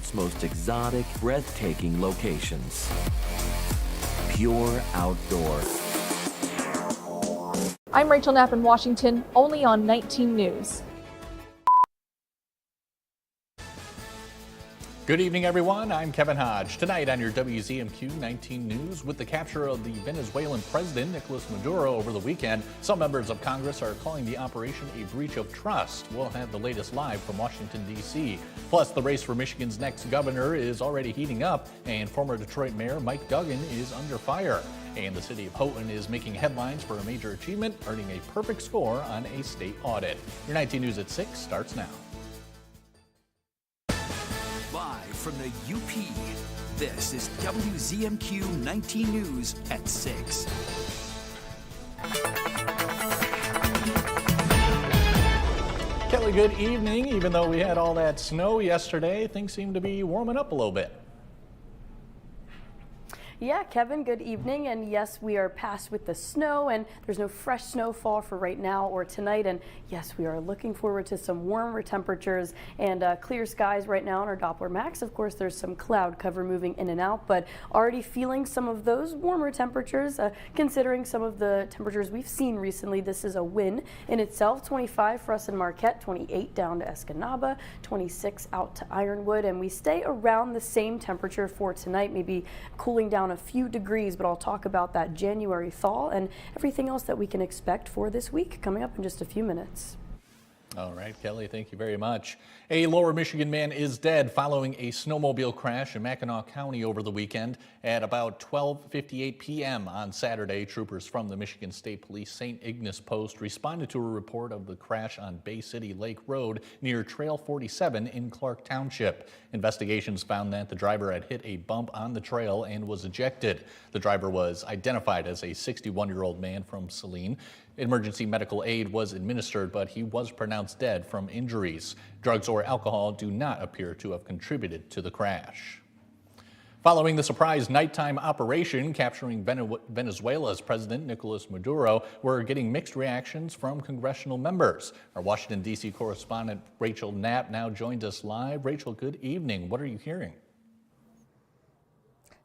world's most exotic, breathtaking locations. Pure outdoor. I'm Rachel Knapp in Washington, only on 19 News. Good evening, everyone. I'm Kevin Hodge. Tonight on your WZMQ 19 News, with the capture of the Venezuelan president, Nicolas Maduro, over the weekend, some members of Congress are calling the operation a breach of trust. We'll have the latest live from Washington, D.C. Plus, the race for Michigan's next governor is already heating up, and former Detroit Mayor Mike Duggan is under fire. And the city of Houghton is making headlines for a major achievement, earning a perfect score on a state audit. Your 19 News at 6 starts now. Live from the UP, this is WZMQ 19 News at 6. Kelly, good evening. Even though we had all that snow yesterday, things seem to be warming up a little bit. Yeah, Kevin, good evening. And yes, we are past with the snow, and there's no fresh snowfall for right now or tonight. And yes, we are looking forward to some warmer temperatures and clear skies right now on our Doppler Max. Of course, there's some cloud cover moving in and out, but already feeling some of those warmer temperatures, considering some of the temperatures we've seen recently. This is a win in itself. 25 for us in Marquette, 28 down to Escanaba, 26 out to Ironwood, and we stay around the same temperature for tonight, maybe cooling down a few degrees, but I'll talk about that January thaw and everything else that we can expect for this week coming up in just a few minutes. All right, Kelly, thank you very much. A Lower Michigan man is dead following a snowmobile crash in Mackinac County over the weekend. At about 12:58 p.m. on Saturday, troopers from the Michigan State Police St. Ignace Post responded to a report of the crash on Bay City Lake Road near Trail 47 in Clark Township. Investigations found that the driver had hit a bump on the trail and was ejected. The driver was identified as a 61-year-old man from Saline. Emergency medical aid was administered, but he was pronounced dead from injuries. Drugs or alcohol do not appear to have contributed to the crash. Following the surprise nighttime operation capturing Venezuela's President Nicolas Maduro, we're getting mixed reactions from congressional members. Our Washington, D.C. correspondent Rachel Knapp now joins us live. Rachel, good evening. What are you hearing?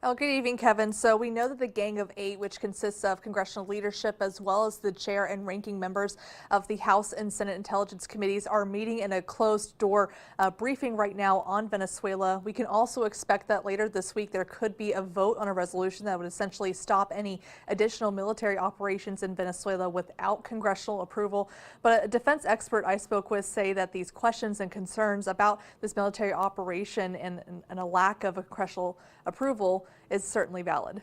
Oh, good evening, Kevin. So we know that the Gang of Eight, which consists of congressional leadership as well as the chair and ranking members of the House and Senate Intelligence Committees, are meeting in a closed-door briefing right now on Venezuela. We can also expect that later this week there could be a vote on a resolution that would essentially stop any additional military operations in Venezuela without congressional approval. But a defense expert I spoke with say that these questions and concerns about this military operation and a lack of a congressional approval is certainly valid.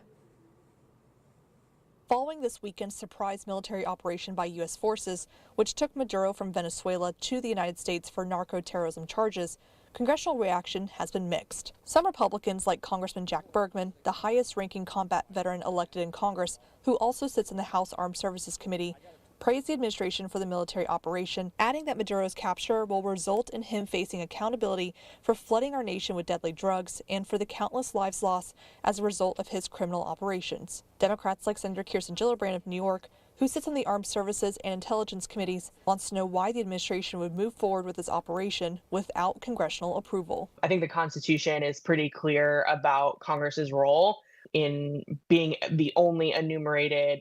Following this weekend's surprise military operation by U.S. forces, which took Maduro from Venezuela to the United States for narco-terrorism charges, congressional reaction has been mixed. Some Republicans, like Congressman Jack Bergman, the highest-ranking combat veteran elected in Congress, who also sits in the House Armed Services Committee, praised the administration for the military operation, adding that Maduro's capture will result in him facing accountability for flooding our nation with deadly drugs and for the countless lives lost as a result of his criminal operations. Democrats like Senator Kirsten Gillibrand of New York, who sits on the Armed Services and Intelligence Committees, wants to know why the administration would move forward with this operation without congressional approval. I think the Constitution is pretty clear about Congress's role in being the only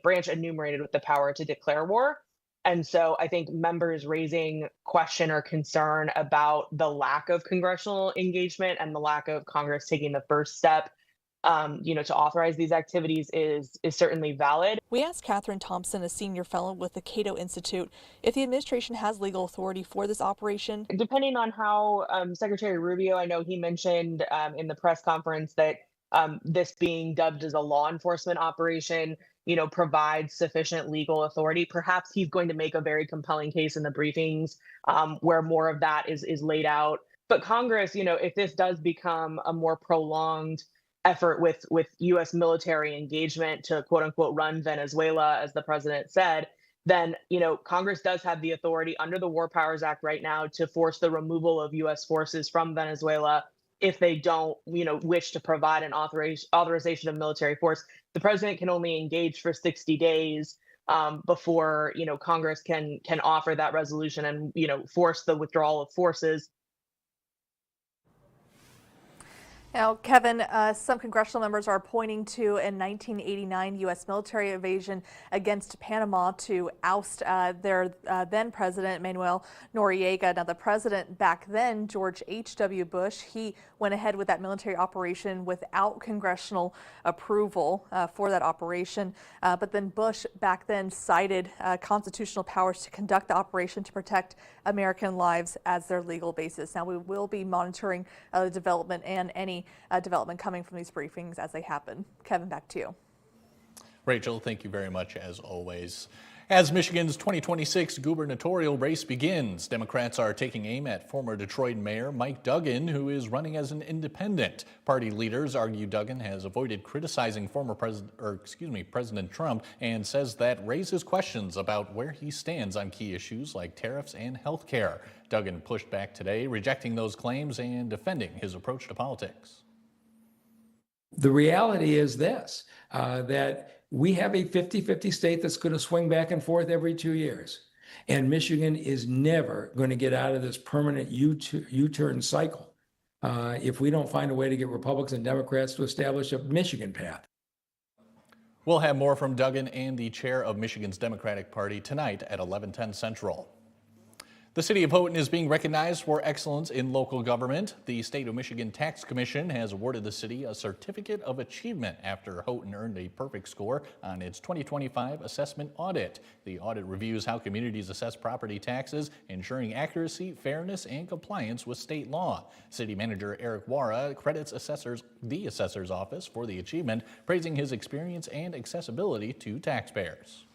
branch enumerated with the power to declare war. And so I think members raising question or concern about the lack of congressional engagement and the lack of Congress taking the first step to authorize these activities is certainly valid. We asked Catherine Thompson, a senior fellow with the Cato Institute, if the administration has legal authority for this operation. Depending on how Secretary Rubio, I know he mentioned in the press conference that this being dubbed as a law enforcement operation, provides sufficient legal authority. Perhaps he's going to make a very compelling case in the briefings where more of that is laid out. But Congress, if this does become a more prolonged effort with U.S. military engagement to quote unquote run Venezuela, as the president said, then, Congress does have the authority under the War Powers Act right now to force the removal of U.S. forces from Venezuela if they don't, wish to provide an authorization of military force. The president can only engage for 60 days before, Congress can offer that resolution and, force the withdrawal of forces. Now, Kevin, some congressional members are pointing to a 1989 U.S. military invasion against Panama to oust their then president, Manuel Noriega. Now, the president back then, George H.W. Bush, he went ahead with that military operation without congressional approval for that operation. But then Bush back then cited constitutional powers to conduct the operation to protect American lives as their legal basis. Now, we will be monitoring the development and any development coming from these briefings as they happen. Kevin, back to you. Rachel, thank you very much as always. As Michigan's 2026 gubernatorial race begins, Democrats are taking aim at former Detroit Mayor Mike Duggan, who is running as an independent. Party leaders argue Duggan has avoided criticizing President Trump and says that raises questions about where he stands on key issues like tariffs and health care. Duggan pushed back today, rejecting those claims and defending his approach to politics. The reality is this, that we have a 50-50 state that's going to swing back and forth every 2 years. And Michigan is never going to get out of this permanent U-turn cycle if we don't find a way to get Republicans and Democrats to establish a Michigan path. We'll have more from Duggan and the chair of Michigan's Democratic Party tonight at 11:10 Central. The city of Houghton is being recognized for excellence in local government. The State of Michigan Tax Commission has awarded the city a certificate of achievement after Houghton earned a perfect score on its 2025 assessment audit. The audit reviews how communities assess property taxes, ensuring accuracy, fairness, and compliance with state law. City Manager Eric Wara credits the assessor's office for the achievement, praising his experience and accessibility to taxpayers.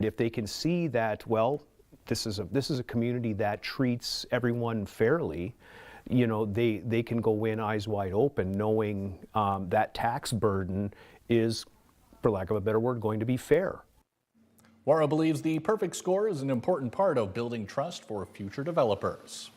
If they can see that, well, this is a community that treats everyone fairly, you know, they can go in eyes wide open knowing that tax burden is, for lack of a better word, going to be fair. Wara believes the perfect score is an important part of building trust for future developers.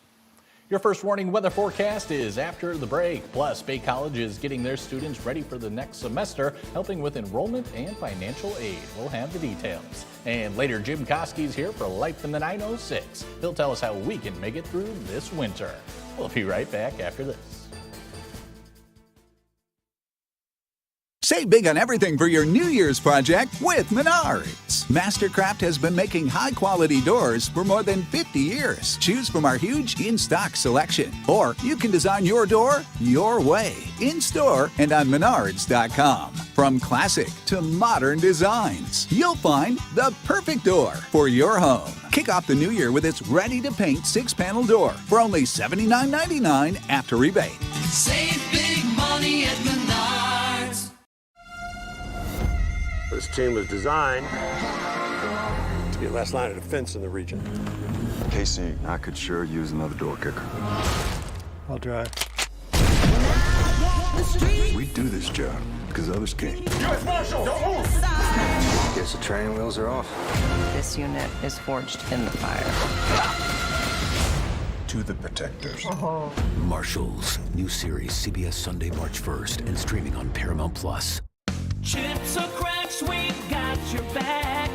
Your first warning weather forecast is after the break. Plus, Bay College is getting their students ready for the next semester, helping with enrollment and financial aid. We'll have the details. And later, Jim Koski's here for Life in the 906. He'll tell us how we can make it through this winter. We'll be right back after this. Save big on everything for your New Year's project with Menards. Mastercraft has been making high-quality doors for more than 50 years. Choose from our huge in-stock selection. Or you can design your door your way, in-store and on Menards.com. From classic to modern designs, you'll find the perfect door for your home. Kick off the new year with its ready-to-paint 6-panel door for only $79.99 after rebate. Save big money at Menards. This team was designed to be the last line of defense in the region. Casey, I could sure use another door kicker. I'll drive. We do this job because others can't. U.S. Marshal, don't move! Guess the training wheels are off. This unit is forged in the fire. To the protectors. Marshals, new series, CBS Sunday, March 1st, and streaming on Paramount Plus. Chips or cracks, we've got your back.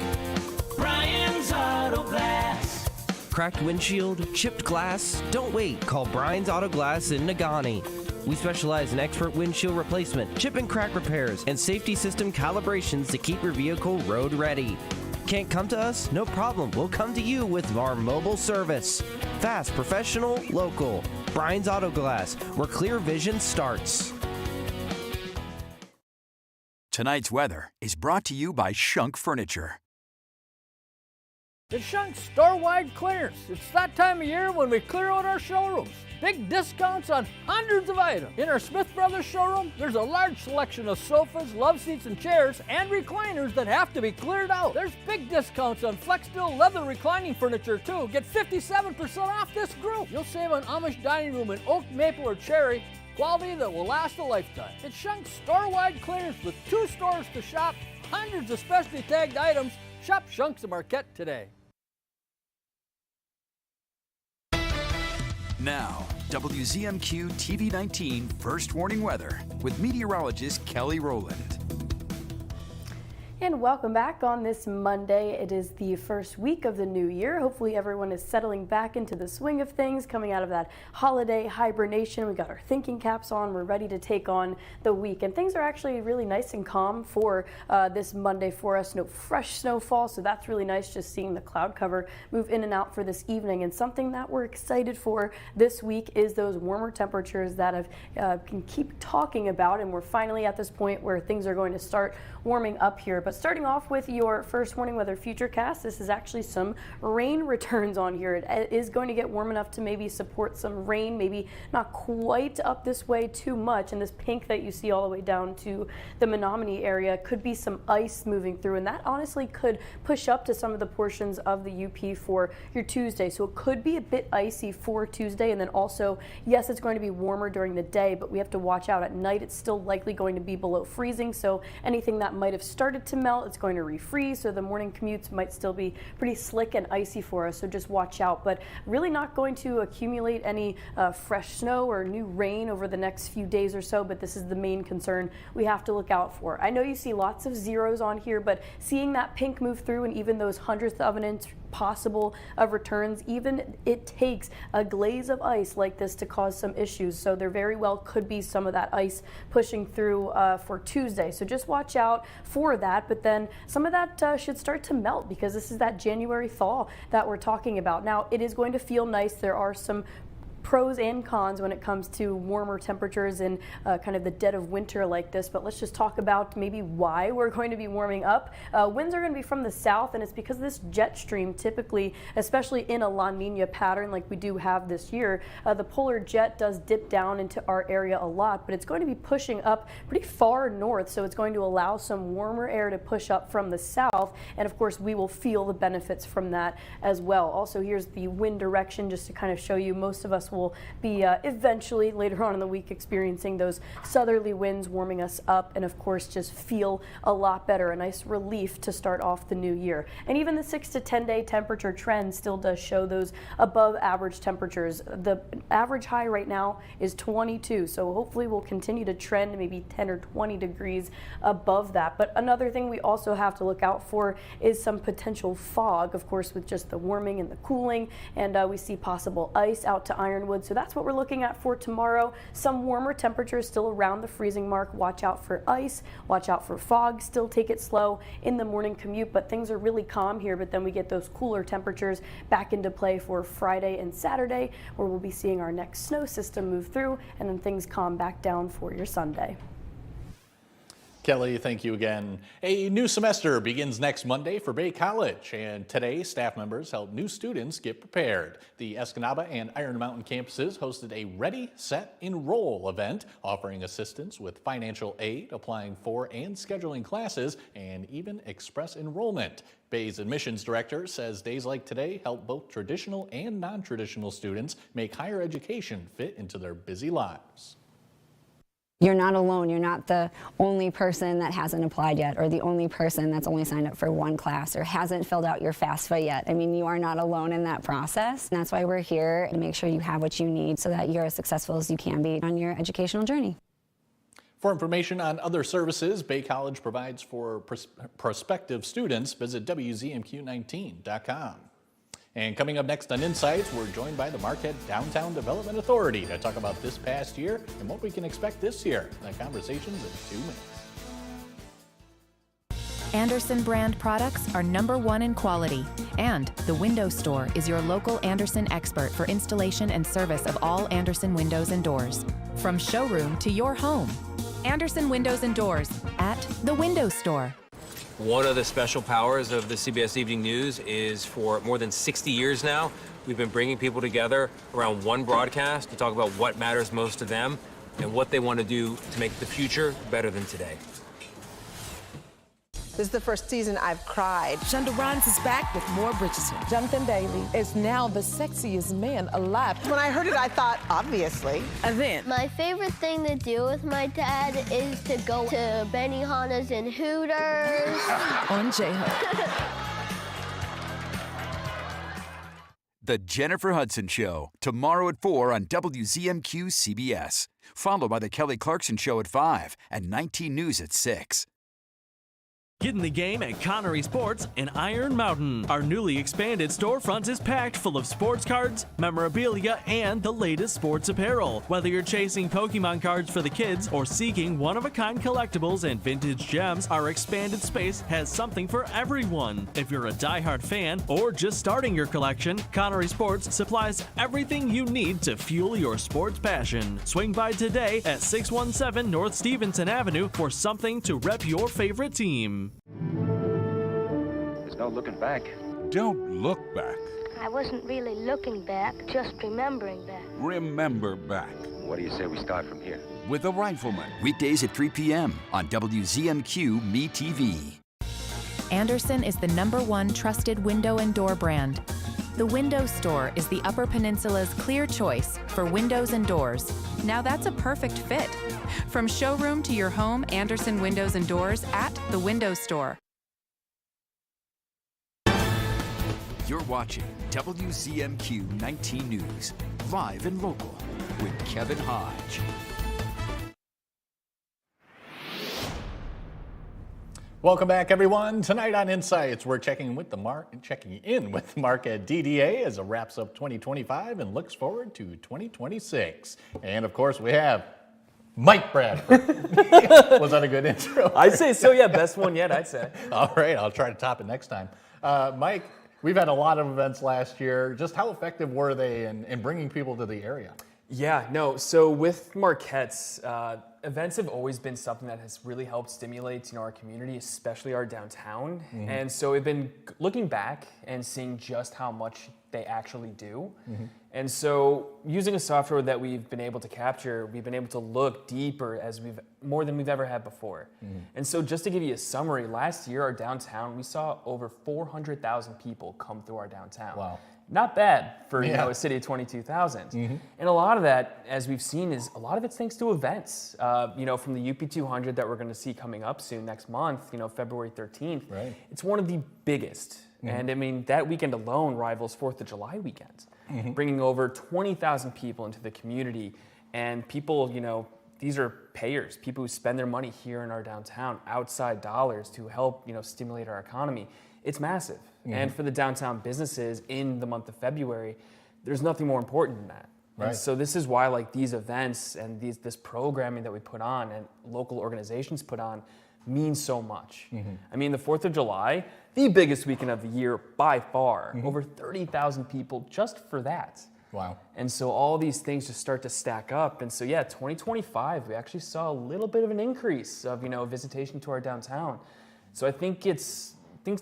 Brian's Auto Glass. Cracked windshield, chipped glass? Don't wait. Call Brian's Auto Glass in Nagani. We specialize in expert windshield replacement, chip and crack repairs, and safety system calibrations to keep your vehicle road ready. Can't come to us? No problem. We'll come to you with our mobile service. Fast, professional, local. Brian's Auto Glass, where clear vision starts. Tonight's weather is brought to you by Shunk Furniture. It's Shunk's store-wide clearance. It's that time of year when we clear out our showrooms. Big discounts on hundreds of items. In our Smith Brothers showroom, there's a large selection of sofas, love seats, and chairs, and recliners that have to be cleared out. There's big discounts on Flexsteel leather reclining furniture, too. Get 57% off this group. You'll save on Amish dining room in oak, maple, or cherry. Quality that will last a lifetime. It's Shunk's store-wide clearance with 2 stores to shop, hundreds of specially tagged items. Shop Shunk's at Marquette today. Now, WZMQ TV 19 First Warning Weather with meteorologist Kelly Rowland. And welcome back on this Monday. It is the first week of the new year. Hopefully everyone is settling back into the swing of things, coming out of that holiday hibernation. We got our thinking caps on. We're ready to take on the week. And things are actually really nice and calm for this Monday for us. No fresh snowfall, so that's really nice, just seeing the cloud cover move in and out for this evening. And something that we're excited for this week is those warmer temperatures that I've can keep talking about. And we're finally at this point where things are going to start warming up here. But starting off with your first warning weather futurecast, this is actually some rain returns on here. It is going to get warm enough to maybe support some rain, maybe not quite up this way too much. And this pink that you see all the way down to the Menominee area could be some ice moving through, and that honestly could push up to some of the portions of the UP for your Tuesday. So it could be a bit icy for Tuesday. And then also, yes, it's going to be warmer during the day, but we have to watch out at night. It's still likely going to be below freezing, so anything that might have started to melt, it's going to refreeze, so the morning commutes might still be pretty slick and icy for us, so just watch out. But really not going to accumulate any fresh snow or new rain over the next few days or so, but this is the main concern we have to look out for. I know you see lots of zeros on here, but seeing that pink move through and even those hundredth of an inch possible of returns, even it takes a glaze of ice like this to cause some issues. So there very well could be some of that ice pushing through for Tuesday. So just watch out for that. But then some of that should start to melt, because this is that January thaw that we're talking about. Now it is going to feel nice. There are some pros and cons when it comes to warmer temperatures in kind of the dead of winter like this, but let's just talk about maybe why we're going to be warming up. Winds are going to be from the south, and it's because this jet stream, typically, especially in a La Nina pattern like we do have this year, the polar jet does dip down into our area a lot, but it's going to be pushing up pretty far north, so it's going to allow some warmer air to push up from the south, and of course we will feel the benefits from that as well. Also, here's the wind direction just to kind of show you. Most of us will be eventually later on in the week experiencing those southerly winds warming us up, and of course just feel a lot better. A nice relief to start off the new year. And even the 6 to 10 day temperature trend still does show those above average temperatures. The average high right now is 22, so hopefully we'll continue to trend maybe 10 or 20 degrees above that. But another thing we also have to look out for is some potential fog, of course, with just the warming and the cooling, and we see possible ice out to Ironwood. So that's what we're looking at for tomorrow. Some warmer temperatures still around the freezing mark. Watch out for ice, watch out for fog. Still take it slow in the morning commute, but things are really calm here. But then we get those cooler temperatures back into play for Friday and Saturday, where we'll be seeing our next snow system move through, and then things calm back down for your Sunday. Kelly, thank you again. A new semester begins next Monday for Bay College, and today staff members help new students get prepared. The Escanaba and Iron Mountain campuses hosted a Ready, Set, Enroll event, offering assistance with financial aid, applying for and scheduling classes, and even express enrollment. Bay's admissions director says days like today help both traditional and non-traditional students make higher education fit into their busy lives. You're not alone. You're not the only person that hasn't applied yet, or the only person that's only signed up for one class or hasn't filled out your FAFSA yet. I mean, you are not alone in that process. And that's why we're here to make sure you have what you need so that you're as successful as you can be on your educational journey. For information on other services Bay College provides for prospective students, visit WZMQ19.com. And coming up next on Insights, we're joined by the Marquette Downtown Development Authority to talk about this past year and what we can expect this year. The conversation's in 2 minutes. Andersen brand products are #1 in quality, and the Window Store is your local Andersen expert for installation and service of all Andersen windows and doors. From showroom to your home, Andersen Windows and Doors at the Window Store. One of the special powers of the CBS Evening News is for more than 60 years now, we've been bringing people together around one broadcast to talk about what matters most to them and what they want to do to make the future better than today. This is the first season I've cried. Shonda Rhimes is back with more Bridgerton. Jonathan Bailey is now the sexiest man alive. When I heard it, I thought, obviously. And then, my favorite thing to do with my dad is to go to Benihana's and Hooters. On J-Ho. The Jennifer Hudson Show, tomorrow at 4 on WZMQ CBS. Followed by The Kelly Clarkson Show at 5 and 19 News at 6. Get in the game at Connery Sports in Iron Mountain. Our newly expanded storefront is packed full of sports cards, memorabilia, and the latest sports apparel. Whether you're chasing Pokemon cards for the kids or seeking one-of-a-kind collectibles and vintage gems, our expanded space has something for everyone. If you're a diehard fan or just starting your collection, Connery Sports supplies everything you need to fuel your sports passion. Swing by today at 617 North Stevenson Avenue for something to rep your favorite team. There's no looking back. Don't look back. I wasn't really looking back, just remembering back. Remember back. What do you say we start from here? With a rifleman. Weekdays at 3 p.m. on WZMQ Me TV. Anderson is the #1 trusted window and door brand. The Window Store is the Upper Peninsula's clear choice for windows and doors. Now that's a perfect fit. From showroom to your home, Anderson Windows and Doors at the Window Store. You're watching WZMQ 19 News, live and local, with Kevin Hodge. Welcome back, everyone. Tonight on Insights, we're checking in with Mark at DDA as it wraps up 2025 and looks forward to 2026. And of course, we have Mike Bradford. Was that a good intro? I'd say so, yeah. Best one yet, I'd say. All right, I'll try to top it next time. Mike, we've had a lot of events last year. Just how effective were they in bringing people to the area? Yeah, no, so with Marquette's, events have always been something that has really helped stimulate, our community, especially our downtown. Mm-hmm. And so we've been looking back and seeing just how much they actually do. Mm-hmm. And so using a software that we've been able to capture, we've been able to look deeper more than we've ever had before. Mm-hmm. And so just to give you a summary, last year our downtown, we saw over 400,000 people come through our downtown. Wow. Not bad for Yeah. a city of 22,000. Mm-hmm. And a lot of that, as we've seen, is a lot of it's thanks to events. From the UP 200 that we're going to see coming up soon next month, February 13th. Right. It's one of the biggest. Mhm. And I mean, that weekend alone rivals 4th of July weekend, Mhm. bringing over 20,000 people into the community. And people, these are payers, people who spend their money here in our downtown, outside dollars to help, stimulate our economy. It's massive. Mhm. And for the downtown businesses in the month of February, there's nothing more important than that. Right. And so this is why these events and this programming that we put on and local organizations put on means so much. Mhm. I mean, the 4th of July, the biggest weekend of the year by far, Mhm. over 30,000 people just for that. Wow. And so all these things just start to stack up. And so, 2025, we actually saw a little bit of an increase of, visitation to our downtown. So I think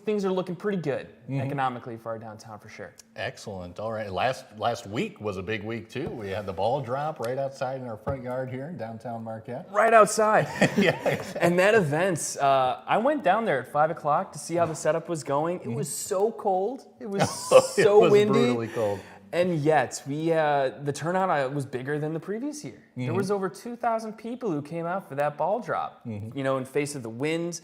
things are looking pretty good Mhm. economically for our downtown for sure. Excellent. All right. Last week was a big week too. We had the ball drop right outside in our front yard here in downtown Marquette. Right outside. Yeah. And that event, I went down there at 5 o'clock to see how the setup was going. It was so cold. It was so It was windy. brutally cold. And yet, the turnout was bigger than the previous year. There Mhm. was over 2,000 people who came out for that ball drop, Mhm. in face of the wind.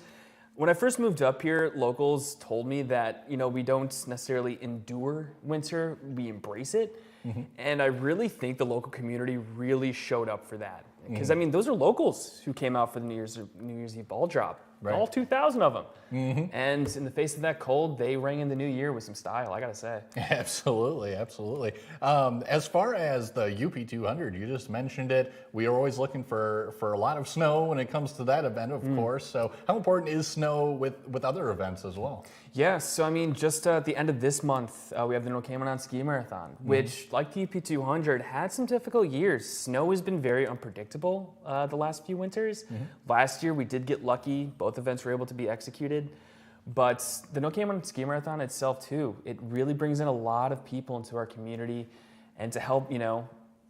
When I first moved up here, locals told me that, we don't necessarily endure winter, we embrace it. Mhm. And I really think the local community really showed up for that. Because, Mhm. those are locals who came out for the New Year's Eve ball drop. Right. All 2,000 of them. Mhm. And in the face of that cold, they rang in the new year with some style, I gotta say. Absolutely, absolutely. As far as the UP 200, you just mentioned it. We are always looking for a lot of snow when it comes to that event, of course. So how important is snow with other events as well? Yeah, so just at the end of this month, we have the Nokemonon Ski Marathon, which, like the UP 200, had some difficult years. Snow has been very unpredictable the last few winters. Last year, we did get lucky. Both events were able to be executed. But the Nokemonon Ski Marathon itself, too, it really brings in a lot of people into our community and to help,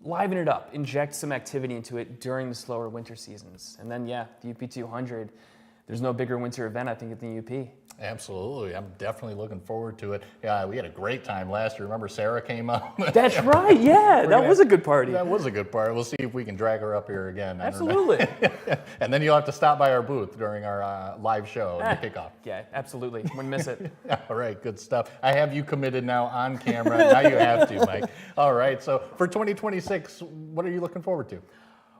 liven it up, inject some activity into it during the slower winter seasons. And then, the UP 200, there's no bigger winter event, I think, than the UP. Absolutely. I'm definitely looking forward to it. Yeah, we had a great time last year. Remember Sarah came up? That's right. Yeah, that was a good party. That was a good party. We'll see if we can drag her up here again. I don't know. Absolutely. And then you'll have to stop by our booth during our live show at the kickoff. Yeah, absolutely. Wouldn't miss it. All right, good stuff. I have you committed now on camera. Now you have to, Mike. All right, so for 2026, what are you looking forward to?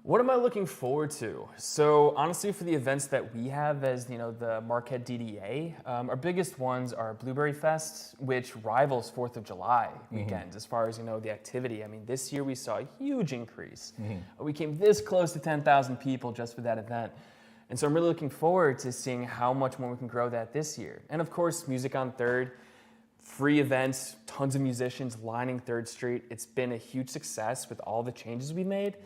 What am I looking forward to? So honestly, for the events that we have as the Marquette DDA, our biggest ones are Blueberry Fest, which rivals 4th of July weekends as far as the activity. I mean, this year we saw a huge increase. We came this close to 10,000 people just for that event. And so I'm really looking forward to seeing how much more we can grow that this year. And of course, Music on 3rd. Free events, tons of musicians lining 3rd Street. It's been a huge success with all the changes we made.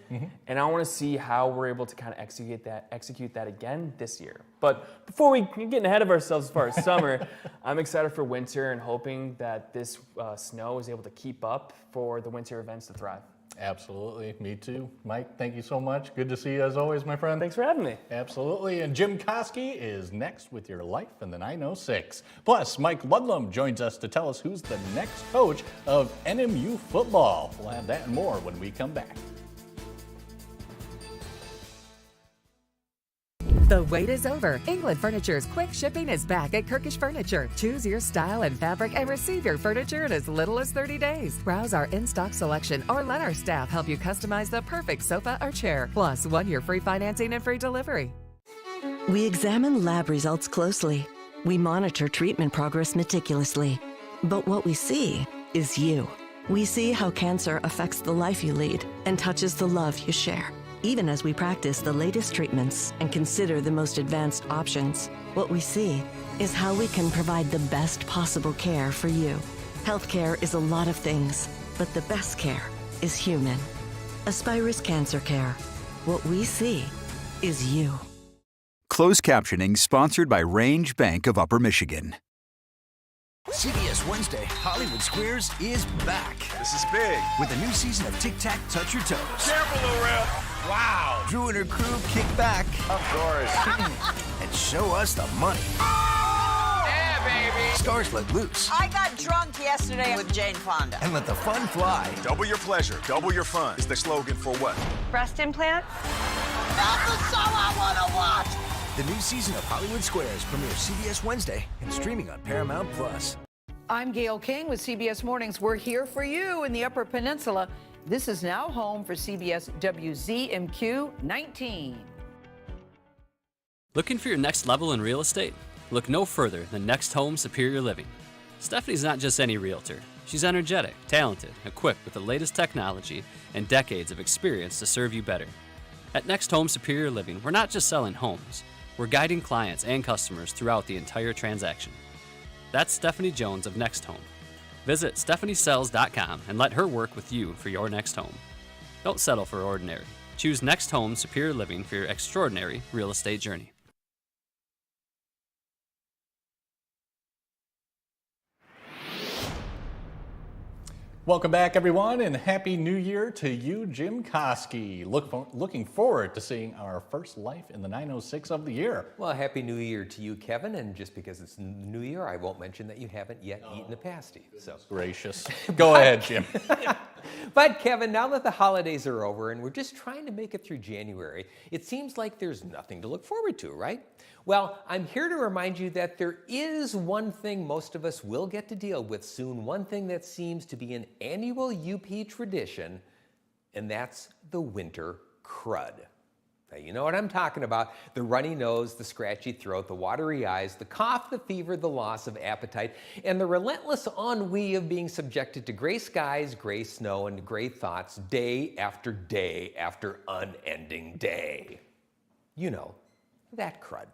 And I want to see how we're able to kind of execute that again this year. But before we get ahead of ourselves as far as summer, I'm excited for winter and hoping that this snow is able to keep up for the winter events to thrive. Absolutely. Me too. Mike, thank you so much. Good to see you as always, my friend. Thanks for having me. Absolutely. And Jim Koski is next with your Life in the 906. Plus, Mike Ludlam joins us to tell us who's the next coach of NMU football. We'll have that and more when we come back. The wait is over. England Furniture's quick shipping is back at Kirkish Furniture. Choose your style and fabric and receive your furniture in as little as 30 days. Browse our in-stock selection or let our staff help you customize the perfect sofa or chair. Plus, 1 year free financing and free delivery. We examine lab results closely. We monitor treatment progress meticulously. But what we see is you. We see how cancer affects the life you lead and touches the love you share. Even as we practice the latest treatments and consider the most advanced options, what we see is how we can provide the best possible care for you. Healthcare is a lot of things, but the best care is human. Aspirus Cancer Care. What we see is you. Closed captioning sponsored by Range Bank of Upper Michigan. CBS Wednesday Hollywood Squares is back. This is big. With a new season of Tic Tac Touch Your Toes. Careful, Lorel. Wow. Drew and her crew kick back. Of course. And show us the money. Yeah, baby. Stars let loose. I got drunk yesterday with Jane Fonda. And let the fun fly. Double your pleasure, double your fun is the slogan for what? Breast implant? That's the show I want to watch. The new season of Hollywood Squares premieres CBS Wednesday and streaming on Paramount+. I'm Gail King with CBS Mornings. We're here for you in the Upper Peninsula. This is now home for CBS WZMQ 19. Looking for your next level in real estate? Look no further than Next Home Superior Living. Stephanie's not just any realtor. She's energetic, talented, equipped with the latest technology, and decades of experience to serve you better. At Next Home Superior Living, we're not just selling homes. We're guiding clients and customers throughout the entire transaction. That's Stephanie Jones of Next Home. Visit stephaniesells.com and let her work with you for your next home. Don't settle for ordinary. Choose Next Home Superior Living for your extraordinary real estate journey. Welcome back, everyone, and Happy New Year to you, Jim Koski. Looking forward to seeing our first Life in the 906 of the year. Well, Happy New Year to you, Kevin, and just because it's New Year, I won't mention that you haven't yet eaten a pasty. So gracious. Go ahead, Jim. But Kevin, now that the holidays are over and we're just trying to make it through January, it seems like there's nothing to look forward to, right? Well, I'm here to remind you that there is one thing most of us will get to deal with soon, one thing that seems to be an annual UP tradition, and that's the winter crud. Now, you know what I'm talking about. The runny nose, the scratchy throat, the watery eyes, the cough, the fever, the loss of appetite, and the relentless ennui of being subjected to gray skies, gray snow, and gray thoughts day after unending day. You know, that crud.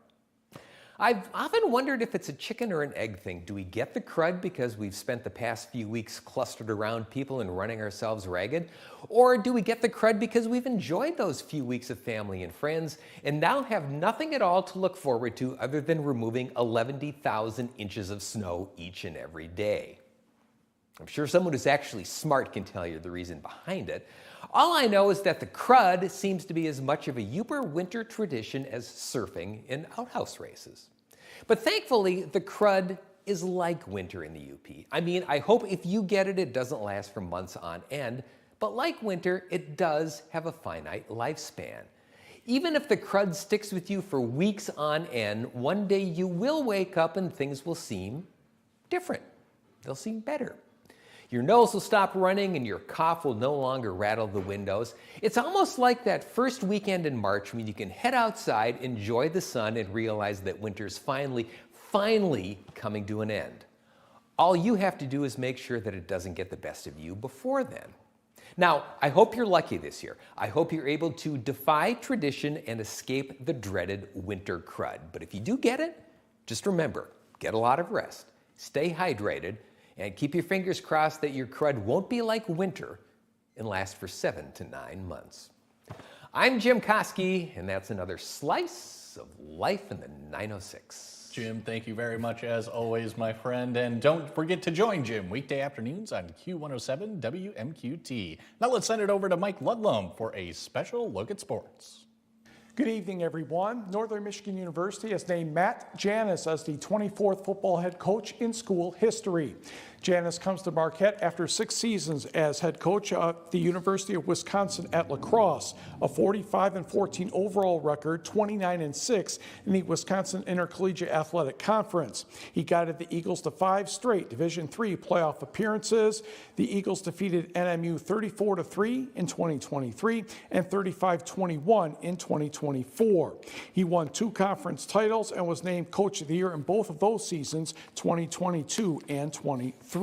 I've often wondered if it's a chicken or an egg thing. Do we get the crud because we've spent the past few weeks clustered around people and running ourselves ragged? Or do we get the crud because we've enjoyed those few weeks of family and friends and now have nothing at all to look forward to other than removing 11,000 inches of snow each and every day? I'm sure someone who's actually smart can tell you the reason behind it. All I know is that the crud seems to be as much of a Upper winter tradition as surfing and outhouse races. But thankfully, the crud is like winter in the UP. I mean, I hope if you get it, it doesn't last for months on end. But like winter, it does have a finite lifespan. Even if the crud sticks with you for weeks on end, one day you will wake up and things will seem different. They'll seem better. Your nose will stop running and your cough will no longer rattle the windows. It's almost like that first weekend in March when you can head outside, enjoy the sun, and realize that winter's finally coming to an end. All you have to do is make sure that it doesn't get the best of you before then. Now, I hope you're lucky this year. I hope you're able to defy tradition and escape the dreaded winter crud. But if you do get it, just remember, get a lot of rest, stay hydrated, and keep your fingers crossed that your crud won't be like winter and last for 7 to 9 months. I'm Jim Koski, and that's another slice of life in the 906. Jim, thank you very much as always, my friend. And don't forget to join Jim weekday afternoons on Q107 WMQT. Now let's send it over to Mike Ludlum for a special look at sports. Good evening, everyone. Northern Michigan University has named Matt Janis as the 24th football head coach in school history. Janis comes to Marquette after 6 seasons as head coach at the University of Wisconsin at La Crosse, a 45-14 overall record, 29-6 in the Wisconsin Intercollegiate Athletic Conference. He guided the Eagles to 5 straight Division III playoff appearances. The Eagles defeated NMU 34-3 in 2023 and 35-21 in 2024. He won 2 conference titles and was named Coach of the Year in both of those seasons, 2022 and 23.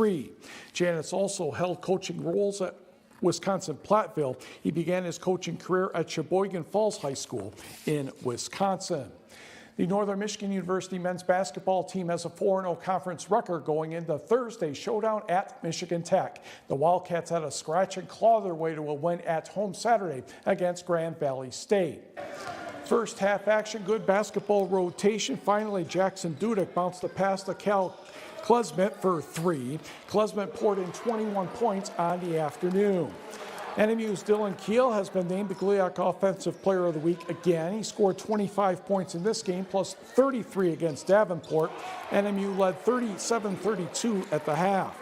Janis also held coaching roles at Wisconsin-Platteville. He began his coaching career at Sheboygan Falls High School in Wisconsin. The Northern Michigan University men's basketball team has a 4-0 conference record going into Thursday's showdown at Michigan Tech. The Wildcats had to scratch and claw their way to a win at home Saturday against Grand Valley State. First half action, good basketball rotation. Finally, Jackson Dudek bounced the pass to Cal Klesmet for 3. Klesmet poured in 21 points on the afternoon. NMU's Dylan Keel has been named the GLIAC Offensive Player of the Week again. He scored 25 points in this game, plus 33 against Davenport. NMU led 37-32 at the half.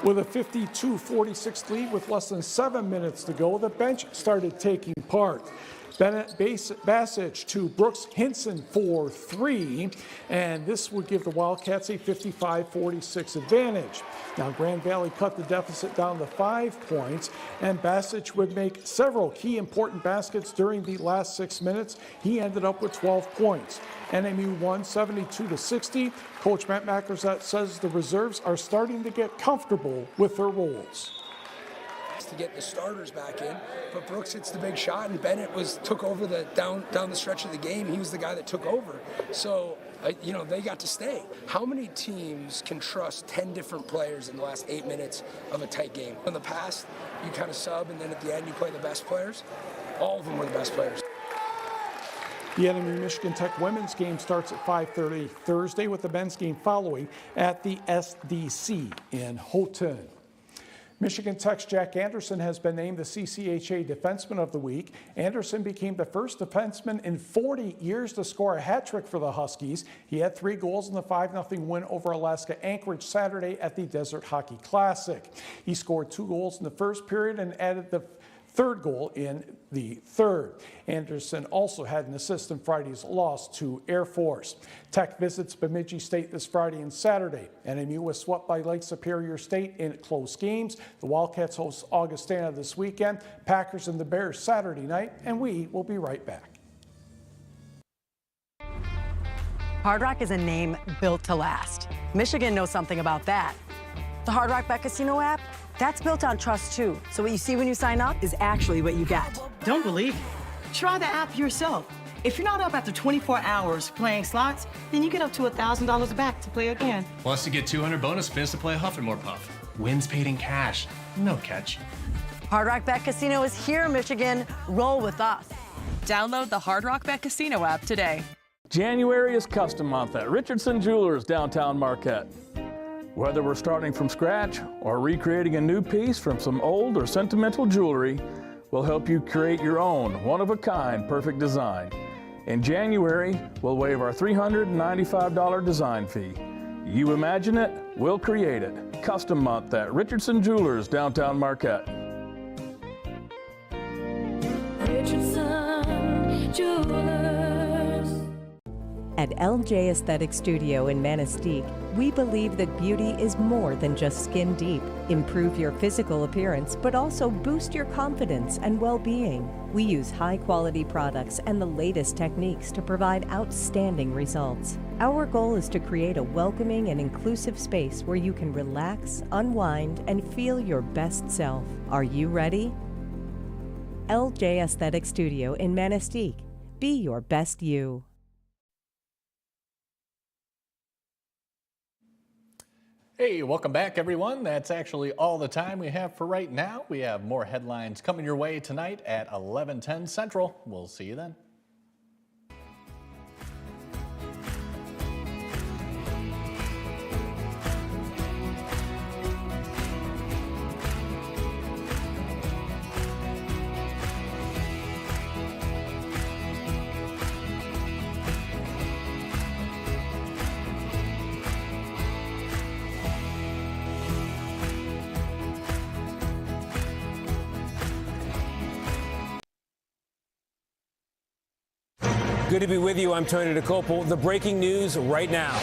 With a 52-46 lead with less than 7 minutes to go, the bench started taking part. Bennett Bassich to Brooks Hinson for 3, and this would give the Wildcats a 55-46 advantage. Now, Grand Valley cut the deficit down to 5 points, and Bassich would make several key important baskets during the last 6 minutes. He ended up with 12 points. NMU won 72-60. Coach Matt Mackerzat says the reserves are starting to get comfortable with their roles. To get the starters back in, but Brooks hits the big shot, and Bennett took over the down the stretch of the game. He was the guy that took over, so they got to stay. How many teams can trust 10 different players in the last 8 minutes of a tight game? In the past, you kind of sub, and then at the end you play the best players. All of them were the best players. The NMU Michigan Tech women's game starts at 5:30 Thursday, with the men's game following at the SDC in Houghton. Michigan Tech's Jack Anderson has been named the CCHA Defenseman of the Week. Anderson became the first defenseman in 40 years to score a hat trick for the Huskies. He had 3 goals in the 5-0 win over Alaska Anchorage Saturday at the Desert Hockey Classic. He scored 2 goals in the first period and added the 3rd goal in the 3rd. Anderson also had an assist in Friday's loss to Air Force. Tech visits Bemidji State this Friday and Saturday. NMU was swept by Lake Superior State in close games. The Wildcats host Augustana this weekend, Packers and the Bears Saturday night, and we will be right back. Hard Rock is a name built to last. Michigan knows something about that. The Hard Rock Bet Casino app, that's built on trust too. So what you see when you sign up is actually what you get. Don't believe it? Try the app yourself. If you're not up after 24 hours playing slots, then you get up to $1,000 back to play again. Plus, you get 200 bonus spins to play Huff and More Puff. Wins paid in cash. No catch. Hard Rock Bet Casino is here, Michigan. Roll with us. Download the Hard Rock Bet Casino app today. January is custom month at Richardson Jewelers, downtown Marquette. Whether we're starting from scratch or recreating a new piece from some old or sentimental jewelry, we'll help you create your own one-of-a-kind perfect design. In January, we'll waive our $395 design fee. You imagine it, we'll create it. Custom month at Richardson Jewelers, downtown Marquette. Richardson Jewelers. At LJ Aesthetic Studio in Manistee, we believe that beauty is more than just skin deep. Improve your physical appearance, but also boost your confidence and well-being. We use high-quality products and the latest techniques to provide outstanding results. Our goal is to create a welcoming and inclusive space where you can relax, unwind, and feel your best self. Are you ready? LJ Aesthetic Studio in Manistee. Be your best you. Hey, welcome back, everyone. That's actually all the time we have for right now. We have more headlines coming your way tonight at 11:10 Central. We'll see you then. Good to be with you. I'm Tony DeCopel. The breaking news right now.